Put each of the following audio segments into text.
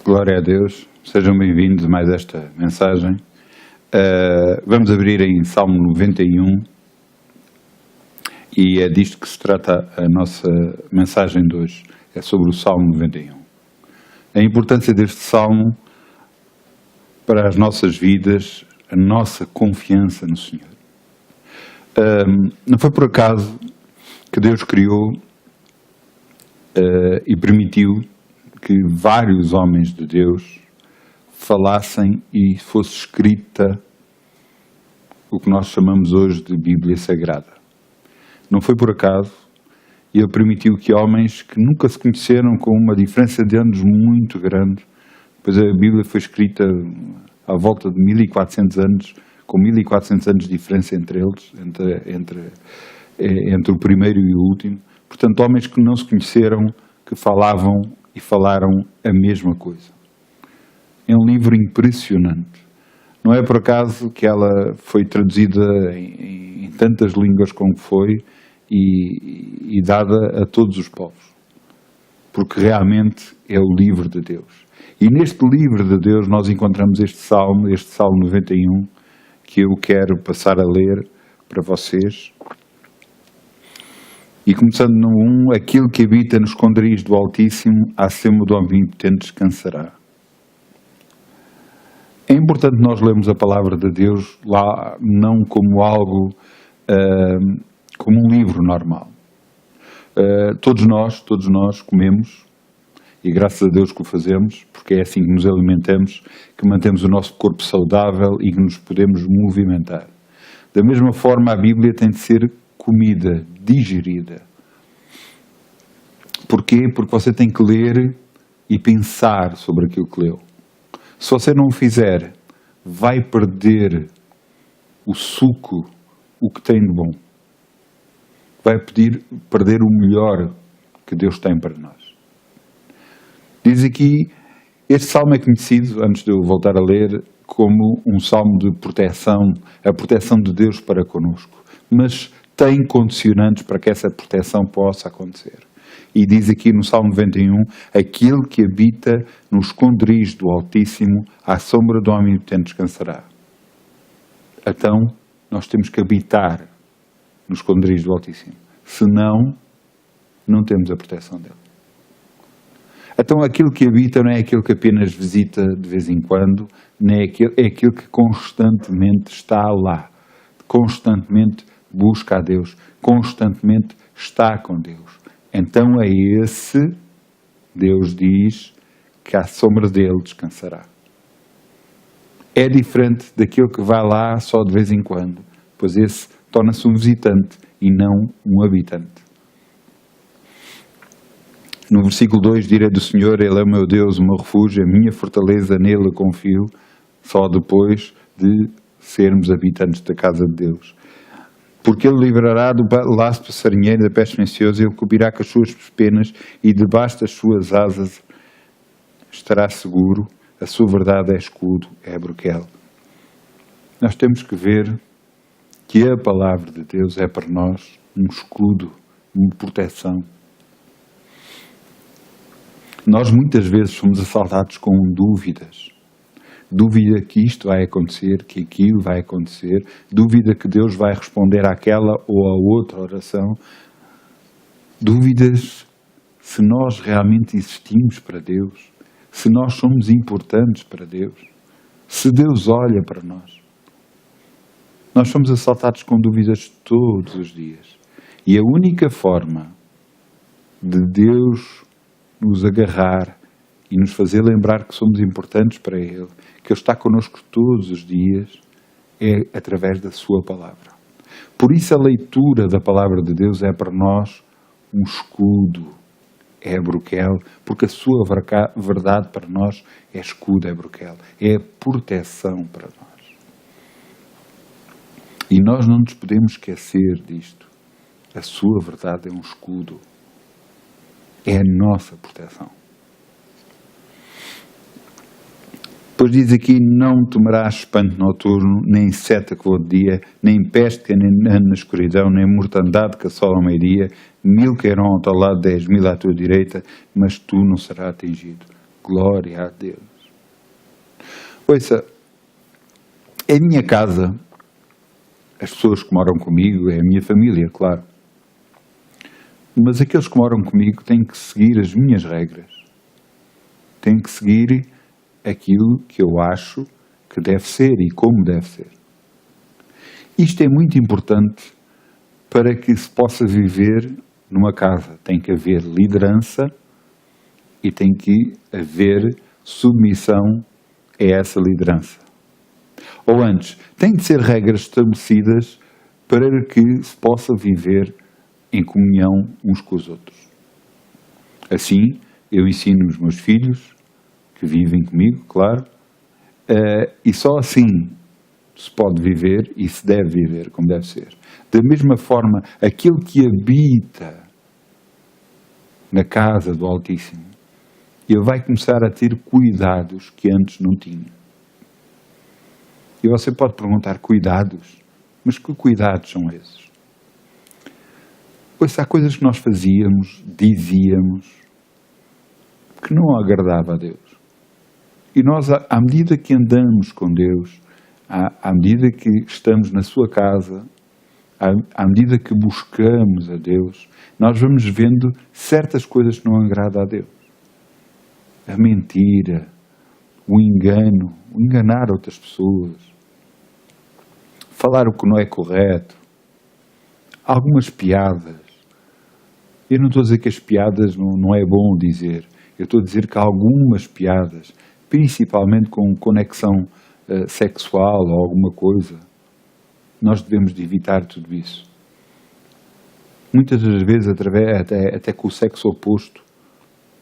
Glória a Deus, sejam bem-vindos a mais esta mensagem. Vamos abrir em Salmo 91 e é disto que se trata a nossa mensagem de hoje, é sobre o Salmo 91. A importância deste Salmo para as nossas vidas, a nossa confiança no Senhor. Não foi por acaso que Deus criou e permitiu que vários homens de Deus falassem e fosse escrita o que nós chamamos hoje de Bíblia Sagrada. Não foi por acaso, e Ele permitiu que homens que nunca se conheceram, com uma diferença de anos muito grande, pois a Bíblia foi escrita à volta de 1400 anos, com 1400 anos de diferença entre eles, entre o primeiro e o último. Portanto, homens que não se conheceram, que falavam e falaram a mesma coisa. É um livro impressionante. Não é por acaso que ela foi traduzida em tantas línguas como foi e dada a todos os povos. Porque realmente é o livro de Deus. E neste livro de Deus nós encontramos este Salmo 91, que eu quero passar a ler para vocês. E começando no 1, aquele que habita nos esconderijos do Altíssimo, acima do Omnipotente descansará. É importante nós lermos a palavra de Deus lá não como algo, como um livro normal. Todos nós comemos, e graças a Deus que o fazemos, porque é assim que nos alimentamos, que mantemos o nosso corpo saudável e que nos podemos movimentar. Da mesma forma, a Bíblia tem de ser comida, digerida. Porquê? Porque você tem que ler e pensar sobre aquilo que leu. Se você não o fizer, vai perder o suco, o que tem de bom. Vai perder o melhor que Deus tem para nós. Diz aqui, este salmo é conhecido, antes de eu voltar a ler, como um salmo de proteção, a proteção de Deus para connosco. Mas tem condicionantes para que essa proteção possa acontecer. E diz aqui no Salmo 91, aquele que habita nos esconderijos do Altíssimo, à sombra do Omnipotente descansará. Então, nós temos que habitar nos esconderijos do Altíssimo. Senão, não temos a proteção dele. Então, aquilo que habita não é aquilo que apenas visita de vez em quando, nem é aquilo que constantemente está lá, constantemente busca a Deus, constantemente está com Deus. Então é esse, Deus diz, que à sombra dele descansará. É diferente daquilo que vai lá só de vez em quando, pois esse torna-se um visitante e não um habitante. No versículo 2, direi do Senhor, Ele é o meu Deus, o meu refúgio, a minha fortaleza, nele eu confio, só depois de sermos habitantes da casa de Deus. Porque Ele livrará do laço passarinheiro da peste silenciosa, Ele cobrirá com as suas penas e debaixo das suas asas estará seguro, a sua verdade é escudo, é broquel. Nós temos que ver que a palavra de Deus é para nós um escudo, uma proteção. Nós muitas vezes somos assaltados com dúvidas. Dúvida que isto vai acontecer, que aquilo vai acontecer. Dúvida que Deus vai responder àquela ou à outra oração. Dúvidas se nós realmente existimos para Deus. Se nós somos importantes para Deus. Se Deus olha para nós. Nós somos assaltados com dúvidas todos os dias. E a única forma de Deus nos agarrar e nos fazer lembrar que somos importantes para Ele, que Ele está connosco todos os dias, é através da Sua Palavra. Por isso a leitura da Palavra de Deus é para nós um escudo, é broquel, porque a Sua verdade para nós é escudo, é broquel, é proteção para nós. E nós não nos podemos esquecer disto. A Sua verdade é um escudo, é a nossa proteção. Depois diz aqui, não temerás espanto noturno, nem seta que voa de dia, nem peste que ande na escuridão, nem mortandade que assola ao meio-dia. 1000 cairão ao teu lado, 10.000 à tua direita, mas tu não serás atingido. Glória a Deus. Ouça, é a minha casa, as pessoas que moram comigo, é a minha família, claro. Mas aqueles que moram comigo têm que seguir as minhas regras. Têm que seguir aquilo que eu acho que deve ser e como deve ser. Isto é muito importante para que se possa viver numa casa. Tem que haver liderança e tem que haver submissão a essa liderança. Ou antes, tem de ser regras estabelecidas para que se possa viver em comunhão uns com os outros. Assim, eu ensino os meus filhos, que vivem comigo, claro, e só assim se pode viver e se deve viver como deve ser. Da mesma forma, aquele que habita na casa do Altíssimo, ele vai começar a ter cuidados que antes não tinha. E você pode perguntar, cuidados? Mas que cuidados são esses? Pois há coisas que nós fazíamos, dizíamos, que não agradava a Deus. E nós, à medida que andamos com Deus, à medida que estamos na sua casa, à medida que buscamos a Deus, nós vamos vendo certas coisas que não agradam a Deus. A mentira, o engano, o enganar outras pessoas, falar o que não é correto, algumas piadas. Eu não estou a dizer que as piadas não é bom dizer. Eu estou a dizer que algumas piadas, principalmente com conexão sexual ou alguma coisa, nós devemos de evitar tudo isso. Muitas das vezes, até com o sexo oposto,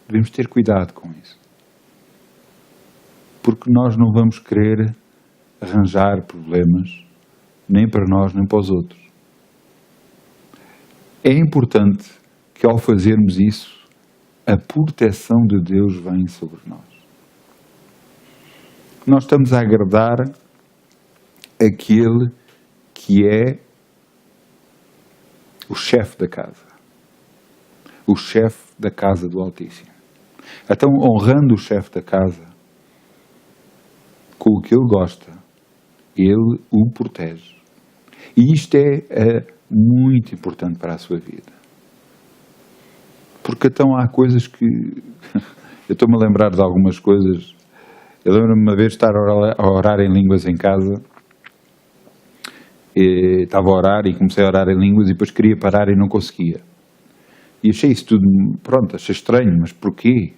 devemos ter cuidado com isso. Porque nós não vamos querer arranjar problemas, nem para nós, nem para os outros. É importante que ao fazermos isso, a proteção de Deus vem sobre nós. Nós estamos a agradar aquele que é o chefe da casa. O chefe da casa do Altíssimo. Então, honrando o chefe da casa, com o que ele gosta, ele o protege. E isto é muito importante para a sua vida. Porque então há coisas que... Eu estou-me a lembrar de algumas coisas. Eu lembro-me uma vez de estar a orar em línguas em casa. E estava a orar e comecei a orar em línguas e depois queria parar e não conseguia. E achei isso tudo... Pronto, achei estranho, mas porquê?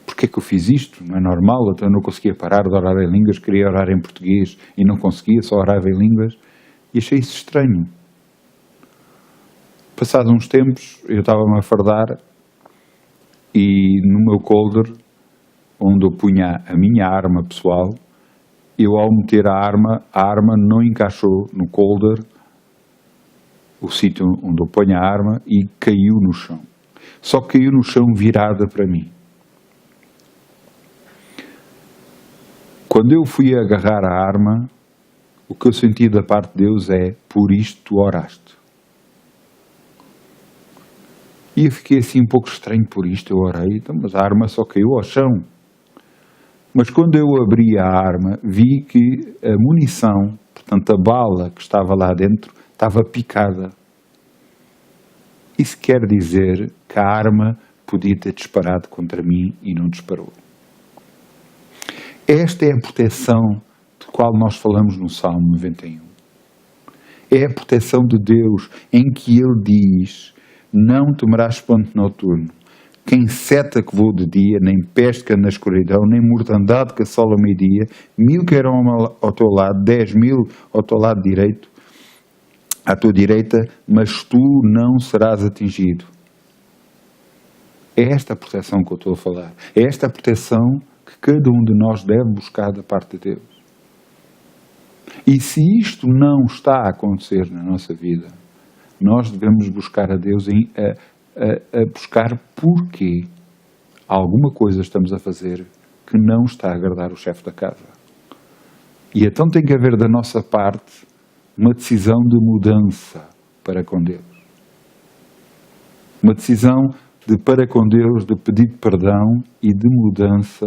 Porquê que eu fiz isto? Não é normal, então eu não conseguia parar de orar em línguas, queria orar em português e não conseguia, só orava em línguas. E achei isso estranho. Passados uns tempos, eu estava-me a fardar e no meu colder, onde eu punha a minha arma pessoal, eu ao meter a arma não encaixou no colder, o sítio onde eu ponho a arma, e caiu no chão. Só que caiu no chão virada para mim. Quando eu fui agarrar a arma, o que eu senti da parte de Deus é, por isto tu oraste. E eu fiquei assim um pouco estranho por isto, eu orei, então, mas a arma só caiu ao chão. Mas quando eu abri a arma, vi que a munição, portanto a bala que estava lá dentro, estava picada. Isso quer dizer que a arma podia ter disparado contra mim e não disparou. Esta é a proteção de qual nós falamos no Salmo 91. É a proteção de Deus em que Ele diz: não temerás espanto noturno, quem seta que voa de dia, nem pesca na escuridão, nem mortandade que assola ao meio-dia, 1000 cairão ao teu lado, 10.000 ao teu lado direito, à tua direita, mas tu não serás atingido. É esta a proteção que eu estou a falar. É esta a proteção que cada um de nós deve buscar da parte de Deus. E se isto não está a acontecer na nossa vida, nós devemos buscar a Deus a buscar porquê alguma coisa estamos a fazer que não está a agradar o chefe da casa. E então tem que haver da nossa parte uma decisão de mudança para com Deus. Uma decisão de para com Deus, de pedido de perdão e de mudança,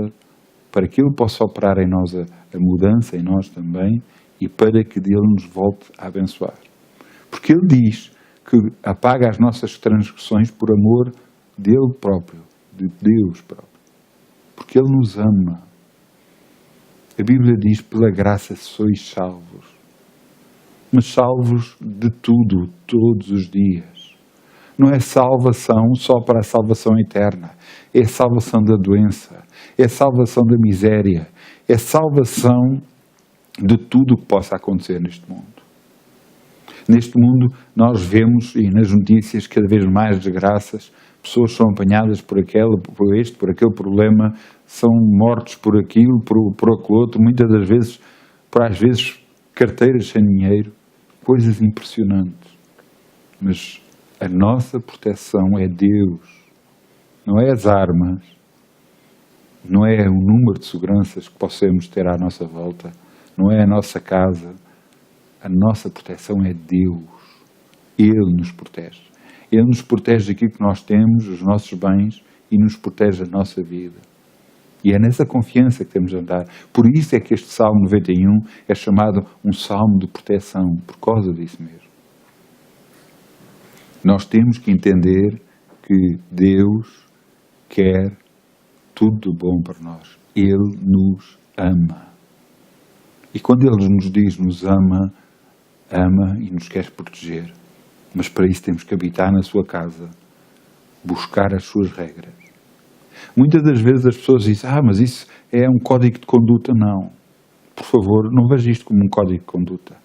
para que Ele possa operar em nós a mudança, em nós também, e para que Ele nos volte a abençoar. Porque Ele diz que apaga as nossas transgressões por amor dEle próprio, de Deus próprio. Porque Ele nos ama. A Bíblia diz, pela graça sois salvos. Mas salvos de tudo, todos os dias. Não é salvação só para a salvação eterna. É salvação da doença. É salvação da miséria. É salvação de tudo o que possa acontecer neste mundo. Neste mundo nós vemos, e nas notícias, cada vez mais desgraças. Pessoas são apanhadas por aquele problema, são mortos por aquilo, por aquele outro, muitas das vezes, às vezes, carteiras sem dinheiro, coisas impressionantes. Mas a nossa proteção é Deus, não é as armas, não é o número de seguranças que possamos ter à nossa volta, não é a nossa casa. A nossa proteção é Deus. Ele nos protege. Ele nos protege daquilo que nós temos, os nossos bens, e nos protege a nossa vida. E é nessa confiança que temos de andar. Por isso é que este Salmo 91 é chamado um Salmo de proteção, por causa disso mesmo. Nós temos que entender que Deus quer tudo de bom para nós. Ele nos ama. E quando Ele nos diz nos ama, ama e nos quer proteger. Mas para isso temos que habitar na sua casa, buscar as suas regras. Muitas das vezes as pessoas dizem, mas isso é um código de conduta. Não. Por favor, não veja isto como um código de conduta.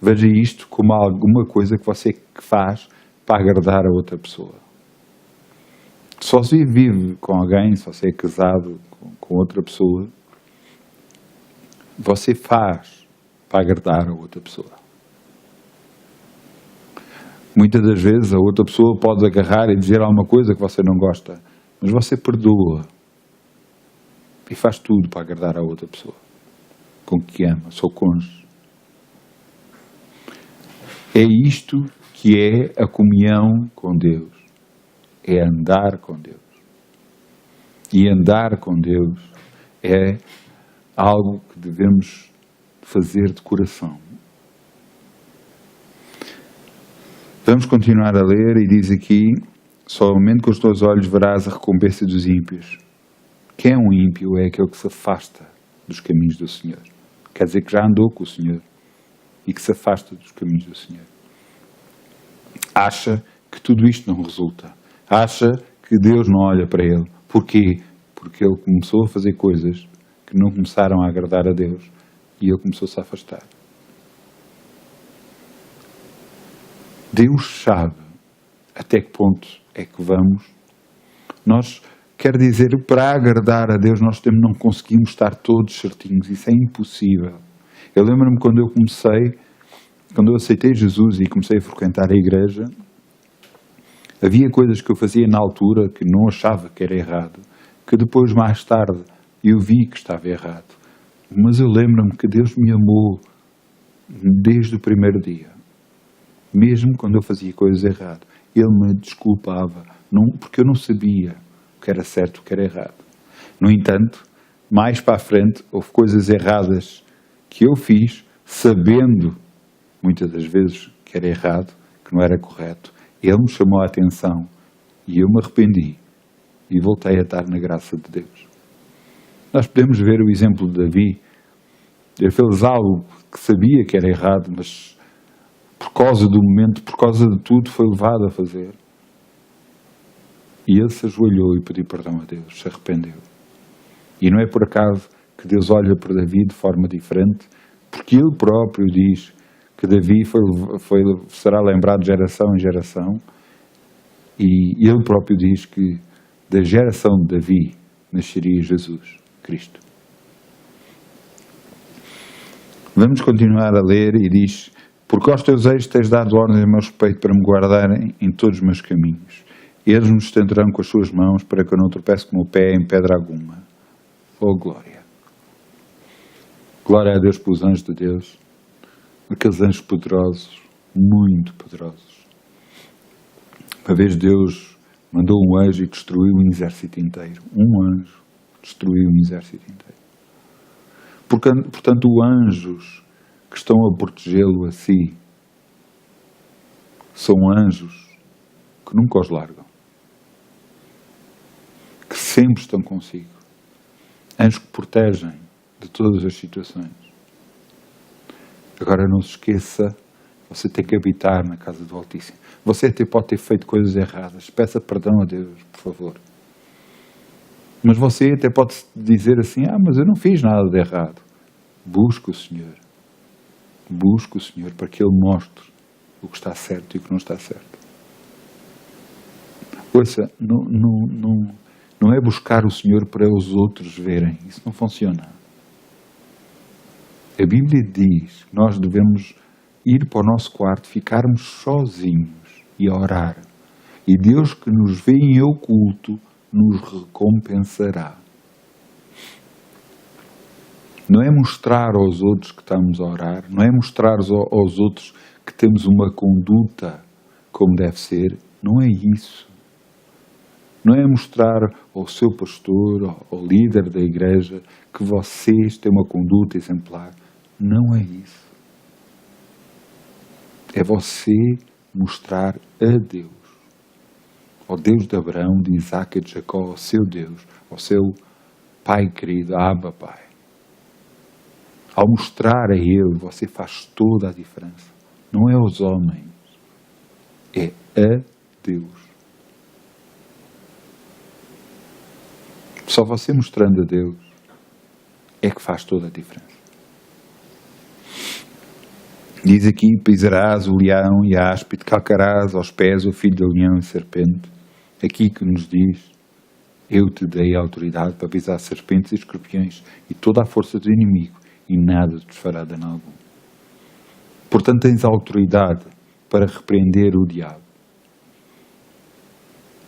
Veja isto como alguma coisa que você faz para agradar a outra pessoa. Se você vive com alguém, se você é casado com outra pessoa, você faz para agradar a outra pessoa. Muitas das vezes a outra pessoa pode agarrar e dizer alguma coisa que você não gosta, mas você perdoa e faz tudo para agradar a outra pessoa com que ama, seu cônjuge. É isto que é a comunhão com Deus, é andar com Deus. E andar com Deus é algo que devemos fazer de coração. Vamos continuar a ler e diz aqui, somente com os teus olhos verás a recompensa dos ímpios. Quem é um ímpio é aquele que se afasta dos caminhos do Senhor. Quer dizer que já andou com o Senhor e que se afasta dos caminhos do Senhor. Acha que tudo isto não resulta. Acha que Deus não olha para ele. Porquê? Porque ele começou a fazer coisas que não começaram a agradar a Deus e ele começou-se a afastar. Deus sabe até que ponto é que vamos. Nós, quer dizer, para agradar a Deus, nós não conseguimos estar todos certinhos. Isso é impossível. Eu lembro-me quando eu aceitei Jesus e comecei a frequentar a igreja, havia coisas que eu fazia na altura que não achava que era errado, que depois, mais tarde, eu vi que estava errado. Mas eu lembro-me que Deus me amou desde o primeiro dia. Mesmo quando eu fazia coisas erradas, Ele me desculpava, porque eu não sabia o que era certo e o que era errado. No entanto, mais para a frente, houve coisas erradas que eu fiz, sabendo, muitas das vezes, que era errado, que não era correto. Ele me chamou a atenção e eu me arrependi e voltei a estar na graça de Deus. Nós podemos ver o exemplo de Davi. Ele fez algo que sabia que era errado, mas por causa do momento, por causa de tudo, foi levado a fazer. E ele se ajoelhou e pediu perdão a Deus, se arrependeu. E não é por acaso que Deus olha para Davi de forma diferente, porque ele próprio diz que Davi será lembrado de geração em geração, e ele próprio diz que da geração de Davi nasceria Jesus, Cristo. Vamos continuar a ler e diz: porque aos teus ex tens dado ordem a meu respeito para me guardarem em todos os meus caminhos. Eles me sustentarão com as suas mãos para que eu não tropece com o pé em pedra alguma. Oh, glória! Glória a Deus pelos anjos de Deus, aqueles anjos poderosos, muito poderosos. Uma vez Deus Mandou um anjo e destruiu um exército inteiro. Um anjo destruiu um exército inteiro. Portanto, anjos que estão a protegê-lo a si são anjos que nunca os largam, que sempre estão consigo. Anjos que protegem de todas as situações. Agora não se esqueça, você tem que habitar na casa do Altíssimo. Você até pode ter feito coisas erradas. Peça perdão a Deus, por favor. Mas você até pode dizer assim, mas eu não fiz nada de errado. Busque o Senhor. Busque o Senhor para que Ele mostre o que está certo e o que não está certo. Ouça, não é buscar o Senhor para os outros verem. Isso não funciona. A Bíblia diz que nós devemos ir para o nosso quarto, ficarmos sozinhos e orar. E Deus que nos vê em oculto nos recompensará. Não é mostrar aos outros que estamos a orar, não é mostrar aos outros que temos uma conduta como deve ser, não é isso. Não é mostrar ao seu pastor, ao líder da igreja, que vocês têm uma conduta exemplar. Não é isso. É você mostrar a Deus, ao Deus de Abraão, de Isaac e de Jacó, ao seu Deus, ao seu Pai querido, Abba Pai. Ao mostrar a Ele, você faz toda a diferença. Não é aos homens, é a Deus. Só você mostrando a Deus é que faz toda a diferença. Diz aqui, pisarás o leão e a áspide, calcarás aos pés o filho do leão e serpente. Aqui que nos diz, eu te dei a autoridade para pisar serpentes e escorpiões e toda a força do inimigo e nada te fará dano algum. Portanto, tens a autoridade para repreender o diabo.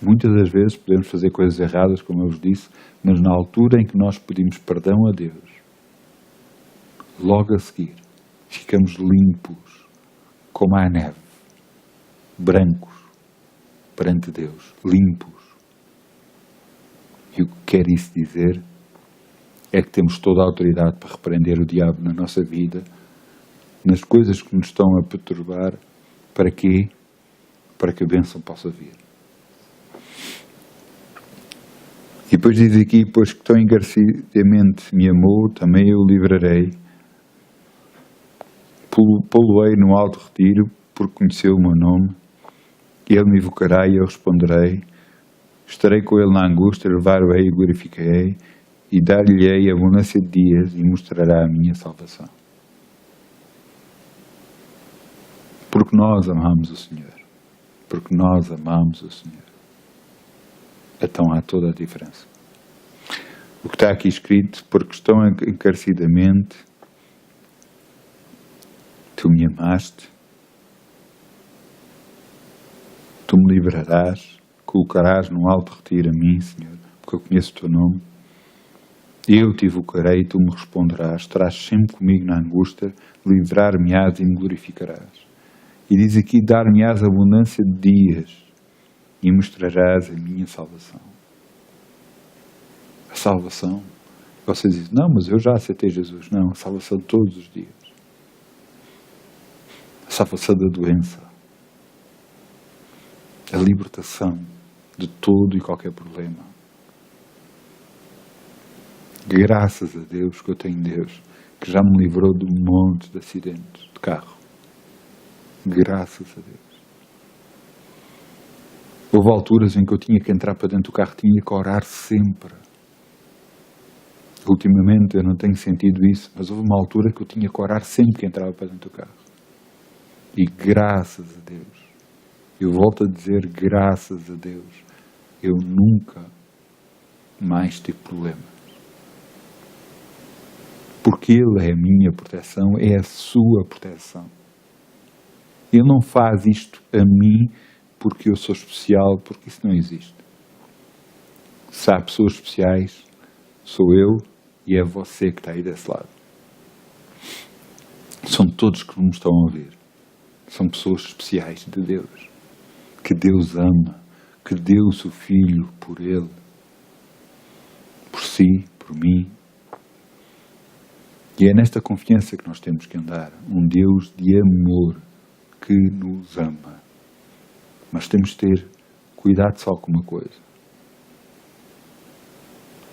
Muitas das vezes podemos fazer coisas erradas, como eu vos disse, mas na altura em que nós pedimos perdão a Deus, logo a seguir, ficamos limpos, como a neve, brancos, perante Deus, limpos. E o que quer isso dizer é que temos toda a autoridade para repreender o diabo na nossa vida, nas coisas que nos estão a perturbar. Para quê? Para que a bênção possa vir. E depois diz aqui, pois que tão encarecidamente me amou, também eu o livrarei. Pô-lo-ei no alto retiro, porque conheceu o meu nome. Ele me invocará e eu responderei. Estarei com ele na angústia, levar-o-ei e glorificarei, e dar-lhe-ei abundância de dias, e mostrará a minha salvação. Porque nós amamos o Senhor. Porque nós amamos o Senhor. Então há toda a diferença. O que está aqui escrito, porque estão encarecidamente, tu me amaste, tu me livrarás, colocarás num alto retiro a mim, Senhor, porque eu conheço o teu nome. Eu te invocarei, tu me responderás, estarás sempre comigo na angústia, livrar-me-ás e me glorificarás. E diz aqui, dar-me-ás abundância de dias e mostrarás a minha salvação. A salvação. Vocês dizem, não, mas eu já aceitei Jesus. Não, a salvação de todos os dias. A salvação da doença. A libertação de todo e qualquer problema. Graças a Deus que eu tenho Deus, que já me livrou de um monte de acidentes de carro. Graças a Deus. Houve alturas em que eu tinha que entrar para dentro do carro, tinha que orar sempre. Ultimamente eu não tenho sentido isso, mas houve uma altura que eu tinha que orar sempre que entrava para dentro do carro. E graças a Deus, eu volto a dizer graças a Deus, eu nunca mais tive problemas. Porque Ele é a minha proteção, é a sua proteção. Ele não faz isto a mim porque eu sou especial, porque isso não existe. Se há pessoas especiais, sou eu e é você que está aí desse lado. São todos que me estão a ouvir. São pessoas especiais de Deus, que Deus ama, que deu o seu Filho por ele, por si, por mim. E é nesta confiança que nós temos que andar. Um Deus de amor que nos ama. Mas temos de ter cuidado só com uma coisa.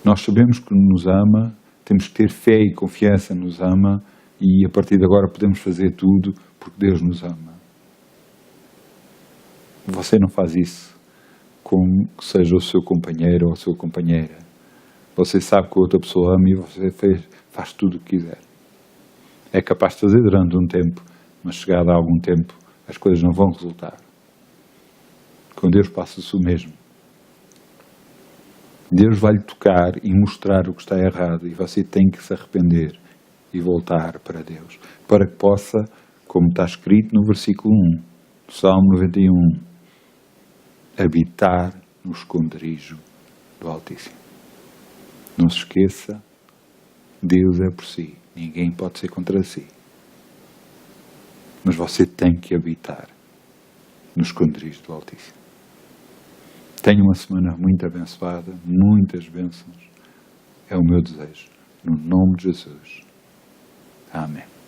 Nós sabemos que nos ama, temos que ter fé e confiança nos ama e a partir de agora podemos fazer tudo porque Deus nos ama. Você não faz isso como que seja o seu companheiro ou a sua companheira. Você sabe que a outra pessoa ama e você faz tudo o que quiser. É capaz de fazer durante um tempo, mas chegado a algum tempo as coisas não vão resultar. Com Deus passa-se o mesmo. Deus vai lhe tocar e mostrar o que está errado e você tem que se arrepender e voltar para Deus, para que possa, como está escrito no versículo 1, do Salmo 91, habitar no esconderijo do Altíssimo. Não se esqueça, Deus é por si, ninguém pode ser contra si. Mas você tem que habitar no esconderijo do Altíssimo. Tenha uma semana muito abençoada, muitas bênçãos. É o meu desejo. No nome de Jesus. Amém.